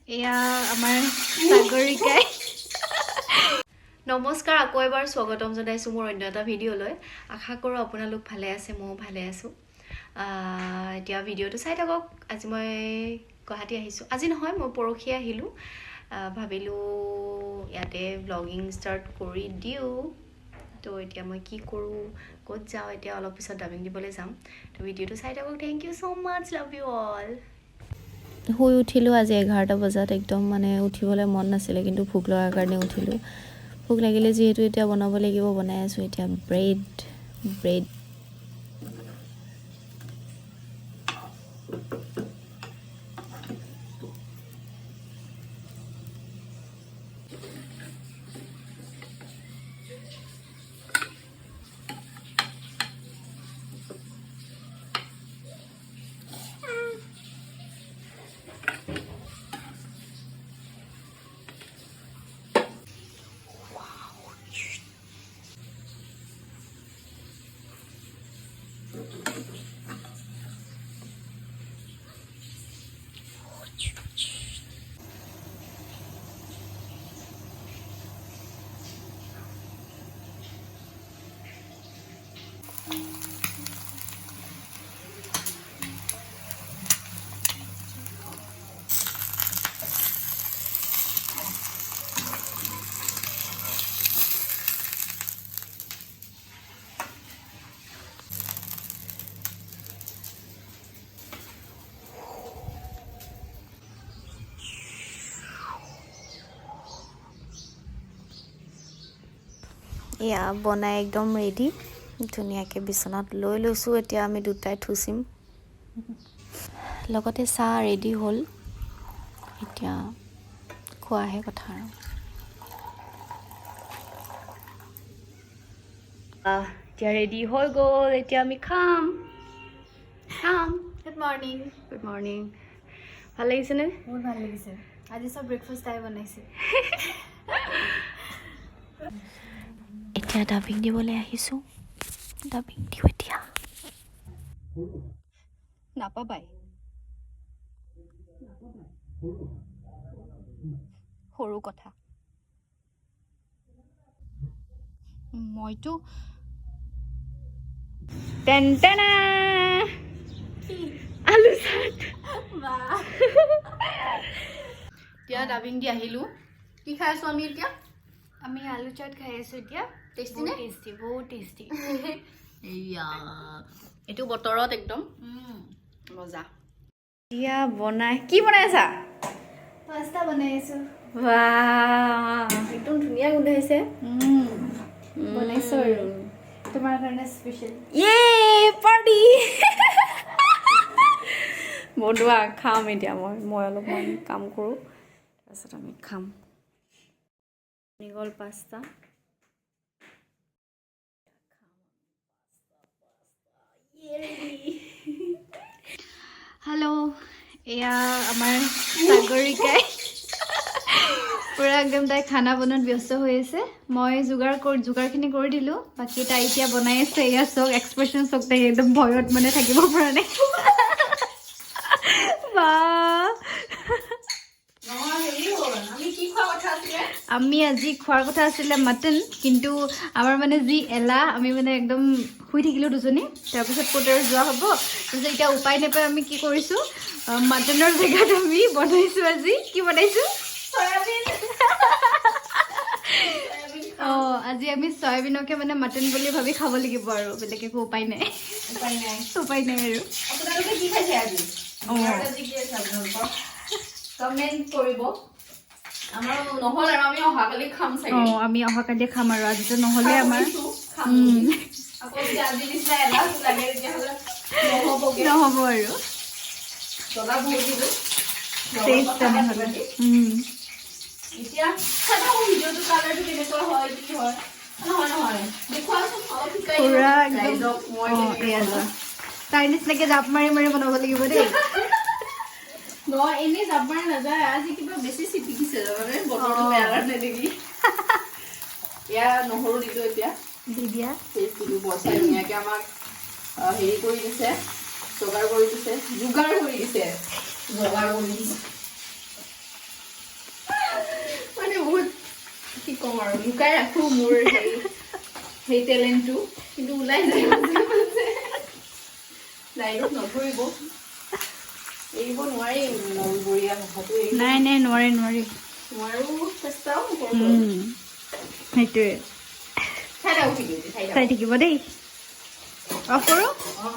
এয়া আমাৰ সাগৰিকাই নমস্কাৰ আকৌ এবাৰ স্বাগতম জনাইছো মোৰ অন্য এটা ভিডিঅ'লৈ আশা কৰো আপোনালোক ভালে আছে মই ভালে আছো এতিয়া ভিডিঅ'টো চাই থাকক আজি মই গুৱাহাটী আহিছো আজি নহয় মই পৰখি আহিলো ভাবিলো ইয়াতে ব্লগিং ষ্টাৰ্ট কৰি দিও তো এতিয়া মই কি কৰো ক'ত যাও এতিয়া অলপ পিছত ডাবিং দিবলৈ যাম তো ভিডিঅ'টো চাই থাকক thank you so much love you all শুই উঠিলোঁ আজি 11টা বজাত একদম মানে উঠিবলৈ মন নাছিলে কিন্তু ভোক লগাৰ কাৰণে উঠিলোঁ ভোক লাগিলে যিহেতু এতিয়া বনাব লাগিব বনাই আছোঁ এতিয়া ব্ৰেড এয়া বনাই একদম ৰেডি ধুনীয়াকৈ বিচনাত লৈ লৈছোঁ এতিয়া আমি দুটাই থুচিম লগতে চাহ ৰেডি হ'ল এতিয়া খোৱাহে কথা আৰু এতিয়া ৰেডি হৈ গ'ল এতিয়া আমি খাম গুড মৰ্ণিং ভাল লাগিছেনে বহুত ভাল লাগিছে আজি সব ব্ৰেকফাষ্ট টাই বনাইছে এতিয়া ডাবিং দিবলৈ আহিছোঁ ডাবিং দিওঁ এতিয়া নাপাবাই সৰু কথা মইতো টেনটেনা আলু চাট এতিয়া ডাবিং দি আহিলোঁ কি খাই আছোঁ আমি এতিয়া আমি আলু চাট খাই আছো এতিয়া টেষ্টি নে বহুত টেষ্টি এয়া এইটো বতৰত একদম মজা এতিয়া বনাই কি বনাই আছা পাস্তা বনাই আছো বাহ একদম ধুনীয়া গোন্ধাইছে বনাইছো আৰু তোমাৰ কাৰণে স্পেচিয়েল পাৰ্টি বনোৱা খাম এতিয়া মই অলপমান কাম কৰোঁ তাৰপিছত আমি খাম গ'ল পাস্তা হেল্ল' এয়া আমাৰ সাগৰিকাই পুৰা একদম তাই খানা বনোৱাত ব্যস্ত হৈ আছে মই যোগাৰখিনি কৰি দিলোঁ বাকী তাই এতিয়া বনাই আছে এয়া চক এক্সপ্ৰেশ্যন চক তাই একদম ভয়ত মানে থাকিব পৰা নাই আমি আজি খোৱাৰ কথা আছিলে মাটন কিন্তু আমাৰ মানে যি এলাহ আমি মানে একদম শুই থাকিলোঁ দুজনী তাৰপিছত ক'ত আৰু যোৱা হ'ব তাৰপিছত এতিয়া উপায় নাপাই আমি কি কৰিছোঁ মাটনৰ জেগাত আমি বনাইছোঁ আজি কি বনাইছোঁ আজি আমি চয়াবিনকে মানে মাটন বুলি ভাবি খাব লাগিব আৰু বেলেগ একো উপায় নাই আৰু আপোনালোকে কি খাইছে আজি কমেন্ট কৰিব আমাৰ নহ'ল আৰু আমি অহাকালি খাম চাগে আমি অহাকালি খাম আৰু আজিতো নহ'লে আমাৰ আকৌ যদি আজি নিচিনা এলাহ লাগে তেতিয়াহ'লে নহ'ব আৰু জ্বলা বহুত দিলোঁ এতিয়া ভিডিঅ'টো কালাৰটো কেনেকুৱা হয় কি হয় নহয় দেখুৱাচোন অলপ শিকাই পুৰা একদম তাই নিচিনাকৈ জাপ মাৰি মাৰি বনাব লাগিব দেই নহয় এনেই জাপ মাৰি নাযায় আজি কিবা বেছি চিটিকিছে জানানে বতৰটো বেয়া কাৰণে নেকি এয়া নহৰু দিলোঁ এতিয়া দি দিয়া টেষ্টিটো বচাই ধুনীয়াকৈ আমাক হেৰি কৰি দিছে যোগাৰ কৰি দিছে ক'ম আৰু লুকাই ৰাখো মোৰ সেই টেলেণ্টটো কিন্তু ওলাই যায় ডাইৰেক্ট নধৰিব এৰিব নোৱাৰিম নলবৰীয়া ভাষাটো নাই নাই নোৱাৰি নোৱাৰি নোৱাৰো চেষ্টাও সেইটোৱে চাই থাকো চাই থাকিব দেই অফ কৰোঁ অঁ